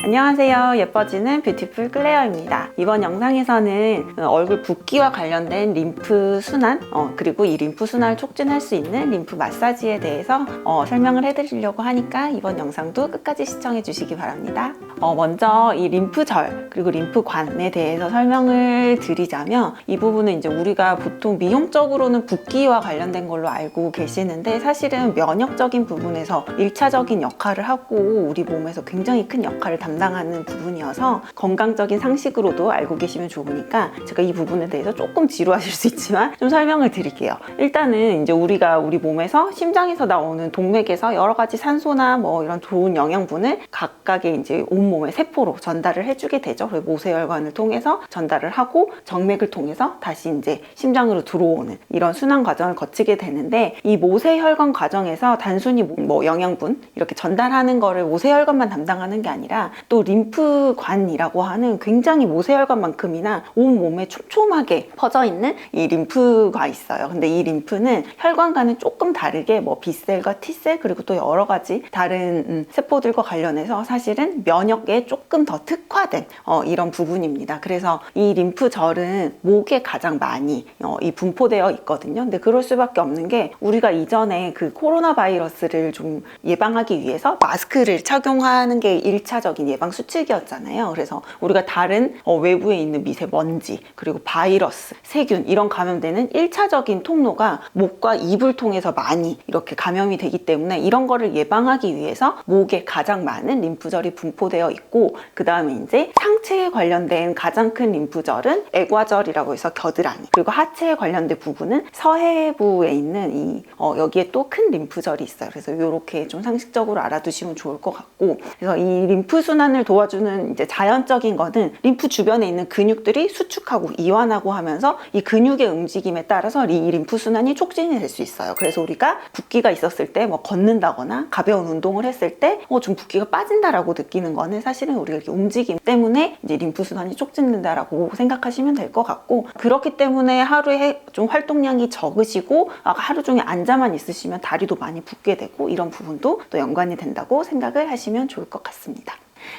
안녕하세요. 예뻐지는 뷰티풀 클레어입니다. 이번 영상에서는 얼굴 붓기와 관련된 림프 순환 그리고 이 림프 순환을 촉진할 수 있는 림프 마사지에 대해서 설명을 해드리려고 하니까 이번 영상도 끝까지 시청해 주시기 바랍니다. 먼저 이 림프절 그리고 림프관에 대해서 설명을 드리자면, 이 부분은 이제 우리가 보통 미용적으로는 붓기와 관련된 걸로 알고 계시는데, 사실은 면역적인 부분에서 1차적인 역할을 하고 우리 몸에서 굉장히 큰 역할을 담당하는 부분이어서 건강적인 상식으로도 알고 계시면 좋으니까 제가 이 부분에 대해서 조금 지루하실 수 있지만 좀 설명을 드릴게요. 일단은 이제 우리가 우리 몸에서 심장에서 나오는 동맥에서 여러 가지 산소나 이런 좋은 영양분을 각각의 이제 온몸의 세포로 전달을 해주게 되죠. 그래서 모세혈관을 통해서 전달을 하고 정맥을 통해서 다시 이제 심장으로 들어오는 이런 순환 과정을 거치게 되는데, 이 모세혈관 과정에서 단순히 영양분 이렇게 전달하는 거를 모세혈관만 담당하는 게 아니라 또 림프관이라고 하는 굉장히 모세혈관만큼이나 온몸에 촘촘하게 퍼져 있는 이 림프가 있어요. 근데 이 림프는 혈관과는 조금 다르게 B셀과 T셀 그리고 또 여러 가지 다른 세포들과 관련해서 사실은 면역에 조금 더 특화된 이런 부분입니다. 그래서 이 림프절은 목에 가장 많이 이 분포되어 있거든요. 근데 그럴 수밖에 없는 게, 우리가 이전에 그 코로나 바이러스를 좀 예방하기 위해서 마스크를 착용하는 게 1차적인 예방 수칙이었잖아요. 그래서 우리가 다른 외부에 있는 미세먼지 그리고 바이러스, 세균 이런 감염되는 1차적인 통로가 목과 입을 통해서 많이 이렇게 감염이 되기 때문에, 이런 거를 예방하기 위해서 목에 가장 많은 림프절이 분포되어 있고, 그 다음에 이제 상체에 관련된 가장 큰 림프절은 애과절이라고 해서 겨드랑이, 그리고 하체에 관련된 부분은 서해부에 있는 여기에 또 큰 림프절이 있어요. 그래서 이렇게 좀 상식적으로 알아두시면 좋을 것 같고, 그래서 이 림프 순환을 도와주는 이제 자연적인 거는 림프 주변에 있는 근육들이 수축하고 이완하고 하면서 이 근육의 움직임에 따라서 이 림프 순환이 촉진이 될 수 있어요. 그래서 우리가 붓기가 있었을 때 걷는다거나 가벼운 운동을 했을 때 좀 붓기가 빠진다라고 느끼는 거는 사실은 우리가 이렇게 움직임 때문에 이제 림프 순환이 촉진된다라고 생각하시면 될 것 같고, 그렇기 때문에 하루에 좀 활동량이 적으시고 하루 종일 앉아만 있으시면 다리도 많이 붓게 되고, 이런 부분도 또 연관이 된다고 생각을 하시면 좋을 것 같습니다.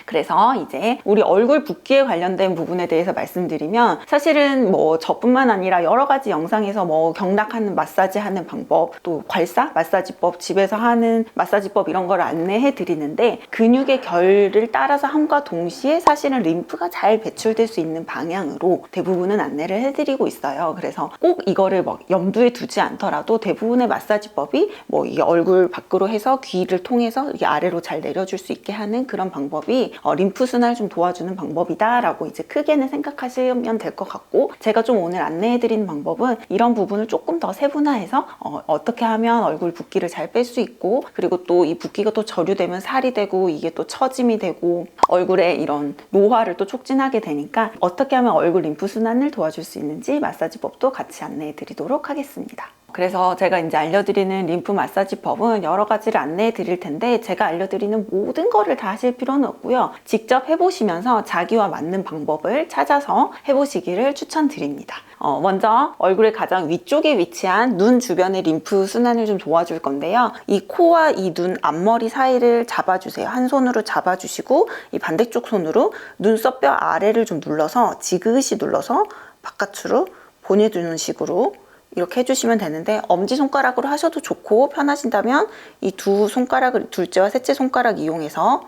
그래서 이제 우리 얼굴 붓기에 관련된 부분에 대해서 말씀드리면, 사실은 저뿐만 아니라 여러 가지 영상에서 경락하는 마사지 하는 방법, 또 괄사 마사지법, 집에서 하는 마사지법 이런 걸 안내해 드리는데, 근육의 결을 따라서 함과 동시에 사실은 림프가 잘 배출될 수 있는 방향으로 대부분은 안내를 해드리고 있어요. 그래서 꼭 이거를 염두에 두지 않더라도 대부분의 마사지법이 이게 얼굴 밖으로 해서 귀를 통해서 이게 아래로 잘 내려줄 수 있게 하는 그런 방법이 림프 순환을 좀 도와주는 방법이다 라고 이제 크게는 생각하시면 될 것 같고, 제가 좀 오늘 안내해드리는 방법은 이런 부분을 조금 더 세분화해서 어떻게 하면 얼굴 붓기를 잘 뺄 수 있고, 그리고 또 이 붓기가 또 저류되면 살이 되고 이게 또 처짐이 되고 얼굴에 이런 노화를 또 촉진하게 되니까 어떻게 하면 얼굴 림프 순환을 도와줄 수 있는지 마사지법도 같이 안내해 드리도록 하겠습니다. 그래서 제가 이제 알려드리는 림프 마사지법은 여러 가지를 안내해 드릴 텐데, 제가 알려드리는 모든 거를 다 하실 필요는 없고요. 직접 해보시면서 자기와 맞는 방법을 찾아서 해보시기를 추천드립니다. 먼저 얼굴의 가장 위쪽에 위치한 눈 주변의 림프 순환을 좀 도와줄 건데요. 이 코와 이 눈 앞머리 사이를 잡아주세요. 한 손으로 잡아주시고 이 반대쪽 손으로 눈썹뼈 아래를 좀 눌러서 지그시 눌러서 바깥으로 보내주는 식으로 이렇게 해주시면 되는데, 엄지손가락으로 하셔도 좋고, 편하신다면 이 두 손가락을, 둘째와 셋째 손가락 이용해서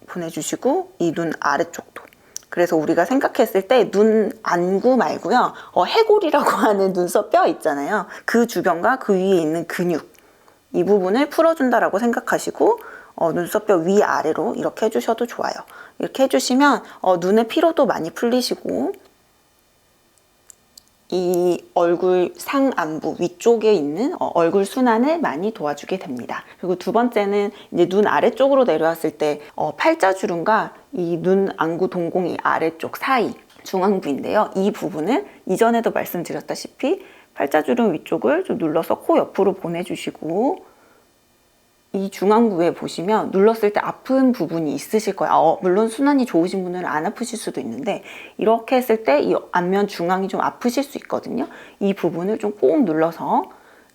보내주시고, 이 눈 아래쪽도. 그래서 우리가 생각했을 때 눈 안구 말고요, 해골이라고 하는 눈썹 뼈 있잖아요. 그 주변과 그 위에 있는 근육, 이 부분을 풀어준다라고 생각하시고 눈썹 뼈 위아래로 이렇게 해주셔도 좋아요. 이렇게 해주시면 눈의 피로도 많이 풀리시고, 이 얼굴 상안부 위쪽에 있는 얼굴 순환을 많이 도와주게 됩니다. 그리고 두 번째는 이제 눈 아래쪽으로 내려왔을 때 팔자주름과 이 눈 안구 동공이 아래쪽 사이 중앙부인데요. 이 부분을 이전에도 말씀드렸다시피 팔자주름 위쪽을 좀 눌러서 코 옆으로 보내주시고, 이 중앙부에 보시면 눌렀을 때 아픈 부분이 있으실 거예요. 물론 순환이 좋으신 분들은 안 아프실 수도 있는데, 이렇게 했을 때 이 안면 중앙이 좀 아프실 수 있거든요. 이 부분을 좀 꼭 눌러서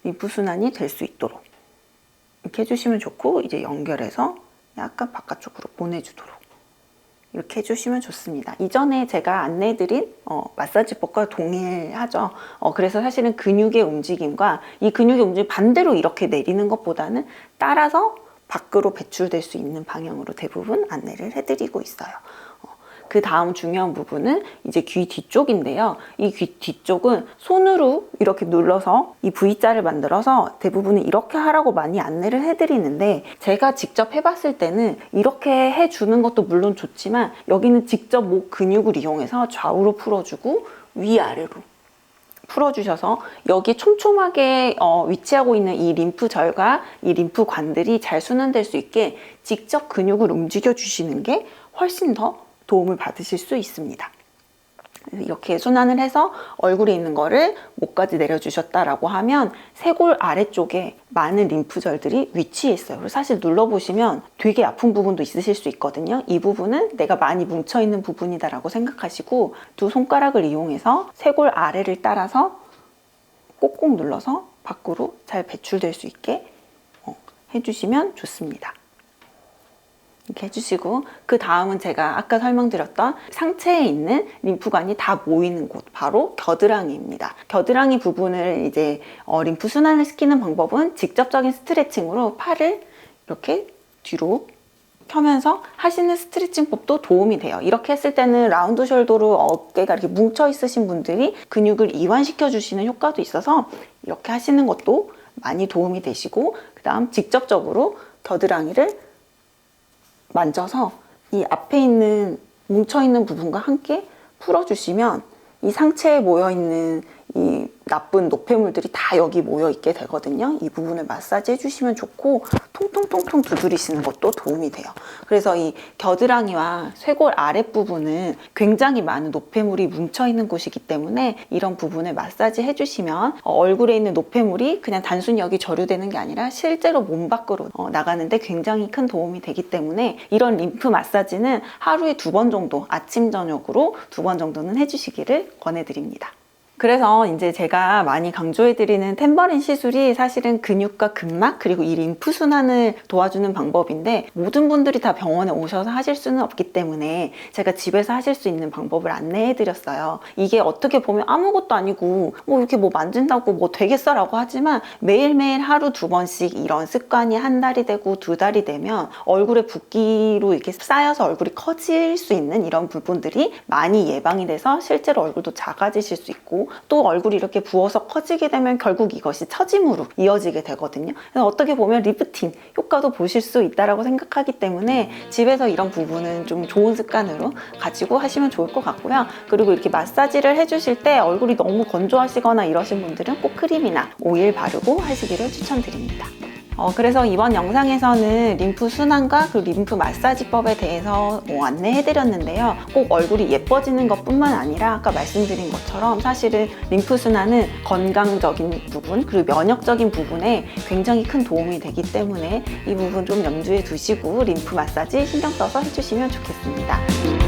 림프 순환이 될 수 있도록 이렇게 해주시면 좋고, 이제 연결해서 약간 바깥쪽으로 보내주도록 이렇게 해주시면 좋습니다. 이전에 제가 안내해드린 마사지법과 동일하죠. 그래서 사실은 근육의 움직임과 이 근육의 움직임 반대로 이렇게 내리는 것보다는 따라서 밖으로 배출될 수 있는 방향으로 대부분 안내를 해드리고 있어요. 그 다음 중요한 부분은 이제 귀 뒤쪽인데요. 이 귀 뒤쪽은 손으로 이렇게 눌러서 이 V자를 만들어서 대부분은 이렇게 하라고 많이 안내를 해드리는데, 제가 직접 해봤을 때는 이렇게 해주는 것도 물론 좋지만 여기는 직접 목 근육을 이용해서 좌우로 풀어주고 위아래로 풀어주셔서 여기 촘촘하게 위치하고 있는 이 림프절과 이 림프관들이 잘 순환될 수 있게 직접 근육을 움직여 주시는 게 훨씬 더 도움을 받으실 수 있습니다. 이렇게 순환을 해서 얼굴에 있는 거를 목까지 내려주셨다라고 하면 쇄골 아래쪽에 많은 림프절들이 위치해 있어요. 그래서 사실 눌러보시면 되게 아픈 부분도 있으실 수 있거든요. 이 부분은 내가 많이 뭉쳐있는 부분이다라고 생각하시고 두 손가락을 이용해서 쇄골 아래를 따라서 꼭꼭 눌러서 밖으로 잘 배출될 수 있게 해주시면 좋습니다. 이렇게 해주시고, 그 다음은 제가 아까 설명드렸던 상체에 있는 림프관이 다 모이는 곳, 바로 겨드랑이입니다. 겨드랑이 부분을 이제 림프 순환을 시키는 방법은 직접적인 스트레칭으로 팔을 이렇게 뒤로 펴면서 하시는 스트레칭법도 도움이 돼요. 이렇게 했을 때는 라운드 숄더로 어깨가 이렇게 뭉쳐 있으신 분들이 근육을 이완시켜 주시는 효과도 있어서 이렇게 하시는 것도 많이 도움이 되시고, 그 다음 직접적으로 겨드랑이를 만져서 이 앞에 있는 뭉쳐있는 부분과 함께 풀어주시면 이 상체에 모여있는 이 나쁜 노폐물들이 다 여기 모여있게 되거든요. 이 부분을 마사지 해주시면 좋고 통통통통 두드리시는 것도 도움이 돼요. 그래서 이 겨드랑이와 쇄골 아랫부분은 굉장히 많은 노폐물이 뭉쳐있는 곳이기 때문에 이런 부분을 마사지 해주시면 얼굴에 있는 노폐물이 그냥 단순히 여기 저류되는 게 아니라 실제로 몸 밖으로 나가는데 굉장히 큰 도움이 되기 때문에 이런 림프 마사지는 하루에 2번 정도, 아침 저녁으로 2번 정도는 해주시기를 권해드립니다. 그래서 이제 제가 많이 강조해드리는 탬버린 시술이 사실은 근육과 근막 그리고 이 림프 순환을 도와주는 방법인데, 모든 분들이 다 병원에 오셔서 하실 수는 없기 때문에 제가 집에서 하실 수 있는 방법을 안내해드렸어요. 이게 어떻게 보면 아무것도 아니고 이렇게 만진다고 되겠어 라고 하지만 매일매일 하루 2번씩 이런 습관이 1달이 되고 2달이 되면 얼굴에 붓기로 이렇게 쌓여서 얼굴이 커질 수 있는 이런 부분들이 많이 예방이 돼서 실제로 얼굴도 작아지실 수 있고, 또 얼굴이 이렇게 부어서 커지게 되면 결국 이것이 처짐으로 이어지게 되거든요. 그래서 어떻게 보면 리프팅 효과도 보실 수 있다고 생각하기 때문에 집에서 이런 부분은 좀 좋은 습관으로 가지고 하시면 좋을 것 같고요. 그리고 이렇게 마사지를 해주실 때 얼굴이 너무 건조하시거나 이러신 분들은 꼭 크림이나 오일 바르고 하시기를 추천드립니다. 그래서 이번 영상에서는 림프 순환과 그 림프 마사지법에 대해서 안내해드렸는데요. 꼭 얼굴이 예뻐지는 것뿐만 아니라 아까 말씀드린 것처럼 사실은 림프 순환은 건강적인 부분 그리고 면역적인 부분에 굉장히 큰 도움이 되기 때문에 이 부분 좀 염두에 두시고 림프 마사지 신경 써서 해주시면 좋겠습니다.